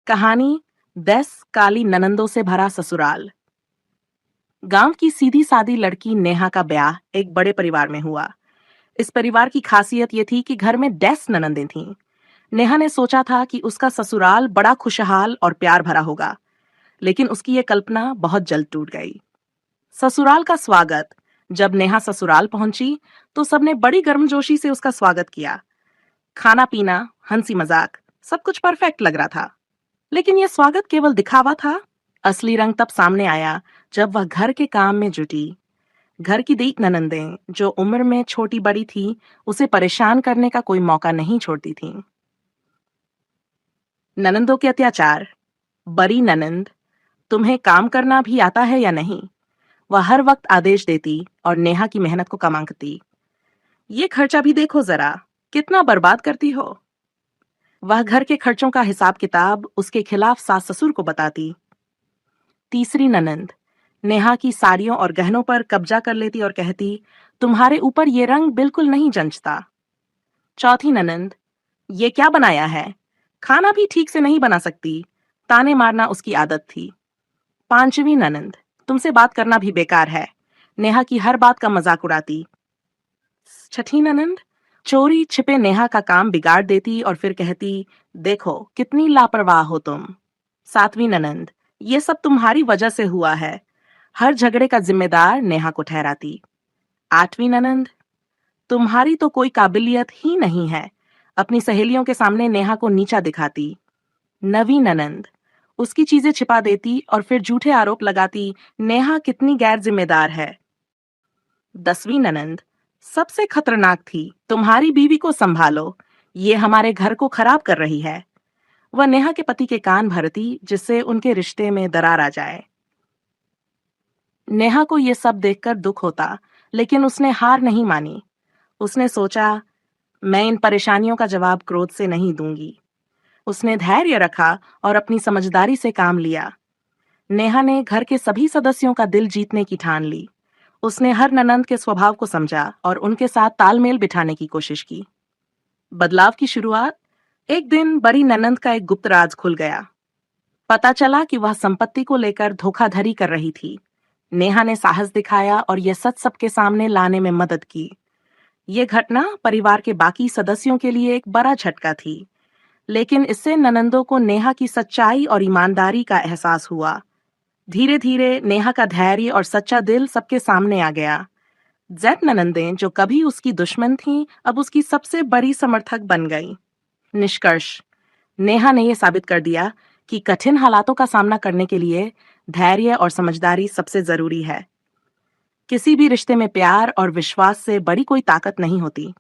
कहानी 10 काली ननंदों से भरा ससुराल। गांव की सीधी सादी लड़की नेहा का ब्याह एक बड़े परिवार में हुआ। इस परिवार की खासियत ये थी कि घर में 10 ननंदें थीं। नेहा ने सोचा था कि उसका ससुराल बड़ा खुशहाल और प्यार भरा होगा, लेकिन उसकी ये कल्पना बहुत जल्द टूट गई। ससुराल का स्वागत। जब नेहा ससुराल पहुंची तो सबने बड़ी गर्मजोशी से उसका स्वागत किया। खाना पीना, हंसी मजाक, सब कुछ परफेक्ट लग रहा था। लेकिन यह स्वागत केवल दिखावा था। असली रंग तब सामने आया जब वह घर के काम में जुटी। घर की 10 ननंदें, जो उम्र में छोटी बड़ी थी, उसे परेशान करने का कोई मौका नहीं छोड़ती थीं। ननंदों के अत्याचार। बड़ी ननंद, तुम्हें काम करना भी आता है या नहीं? वह हर वक्त आदेश देती और नेहा की मेहनत को कम आंकती। ये खर्चा भी देखो जरा, कितना बर्बाद करती हो। वह घर के खर्चों का हिसाब किताब उसके खिलाफ सास ससुर को बताती। तीसरी ननंद नेहा की साड़ियों और गहनों पर कब्जा कर लेती और कहती, तुम्हारे ऊपर ये रंग बिल्कुल नहीं जंचता। चौथी ननंद, ये क्या बनाया है? खाना भी ठीक से नहीं बना सकती। ताने मारना उसकी आदत थी। पांचवी ननंद, तुमसे बात करना भी बेकार है। नेहा की हर बात का मजाक उड़ाती। छठी ननंद चोरी छिपे नेहा का काम बिगाड़ देती और फिर कहती, देखो कितनी लापरवाह हो तुम। सातवीं ननंद, ये सब तुम्हारी वजह से हुआ है। हर झगड़े का जिम्मेदार नेहा को ठहराती। आठवीं ननंद, तुम्हारी तो कोई काबिलियत ही नहीं है। अपनी सहेलियों के सामने नेहा को नीचा दिखाती। नवीं ननंद, उसकी चीजें छिपा देती और फिर झूठे आरोप लगाती, नेहा कितनी गैर जिम्मेदार है। 10वीं ननंद सबसे खतरनाक थी, तुम्हारी बीवी को संभालो, ये हमारे घर को खराब कर रही है। वह नेहा के पति के कान भरती, जिससे उनके रिश्ते में दरार आ जाए। नेहा को यह सब देखकर दुख होता, लेकिन उसने हार नहीं मानी। उसने सोचा, मैं इन परेशानियों का जवाब क्रोध से नहीं दूंगी। उसने धैर्य रखा और अपनी समझदारी से काम लिया। नेहा ने घर के सभी सदस्यों का दिल जीतने की ठान ली। उसने हर ननंद के स्वभाव को समझा और उनके साथ तालमेल बिठाने की कोशिश की। बदलाव की शुरुआत। एक दिन बड़ी ननंद का एक गुप्त राज खुल गया। पता चला कि वह संपत्ति को लेकर धोखाधड़ी कर रही थी। नेहा ने साहस दिखाया और यह सच सबके सामने लाने में मदद की। यह घटना परिवार के बाकी सदस्यों के लिए एक बड़ा झटका थी, लेकिन इससे ननंदों को नेहा की सच्चाई और ईमानदारी का एहसास हुआ। धीरे धीरे नेहा का धैर्य और सच्चा दिल सबके सामने आ गया। जेड ननंदें, जो कभी उसकी दुश्मन थीं, अब उसकी सबसे बड़ी समर्थक बन गईं। निष्कर्ष, नेहा ने यह साबित कर दिया कि कठिन हालातों का सामना करने के लिए धैर्य और समझदारी सबसे जरूरी है। किसी भी रिश्ते में प्यार और विश्वास से बड़ी कोई ताकत नहीं होती।